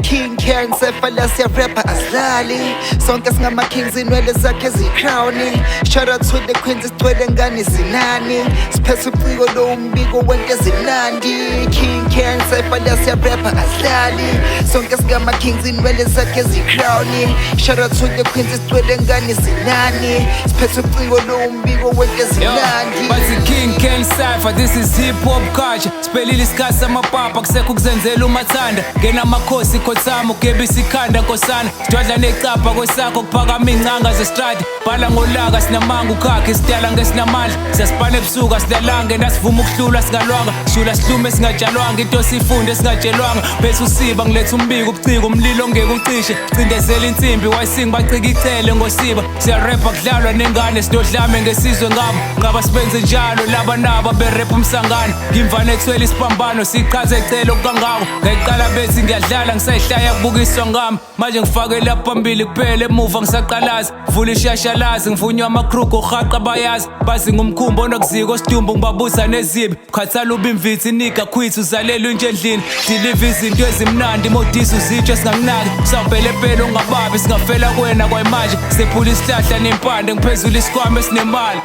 King Cancer falasi rapper aslali sonke singama kings inwele zakhe zicrowni. Shout out to the queens isithwele ngani zinani siphethe uciko lo umbiko wonke zimnandi. King Cancer falasi rapper aslali sonke singama kings inwele zakhe zicrowni. Shout out to the queens isithwele ngani zinani siphethe uciko lo umbiko wonke zimnandi. Bathi King Cancer, this is hip hop culture. Spelile isikhathi samapapa kusekho ukuzenzela umathanda. Ngena amakhosi khothama ugebisa ikhanda nkosana. Sidwadla necapha kwesakho kuphakama ingcanga zestradi. Bhala ngolaka sinamanga ukhakhe sidala ngesinamandla. Siyasipana ebusuka sidalange nasivuma ukuhlula singalwanga. Shula sihlume singatshalwanga into sifunde singatshelwanga. Bese usiba ngiletha umbiko ubuciko umlilo ongeke ucishe. Cindezela insimbi wayising bacika ichele ngosiba. Siyarapha kudlalwa nengane sidodlame ngesizwe ngabo. Ngaba sibenze njalo laba nabo berap umsangano. Ngimvane ethwele isipambano siqhaza ecelo kangako. Ngayiqala bethi ngiyadlala ngisayihlaya kubukiswa ngami. Manje ngifake lapha phambili kuphela emuva ngisaqalaza. Vula ishashalazi ngivunywa amakrugo ohaqa bayazi. Bazi ngumkhumbo nokuziko sidumbu ngibabuza nezibi. Khathala ubimvithi nika khwithu uzalelwe nje endlini. Deliver izinto ezimnandi modisa uzitsho singakunaki. Sawubhele phela ungababi singafela kuwena kwayimanje. Sephula isihlahla nempande ngiphezulu isikhwama esinemali.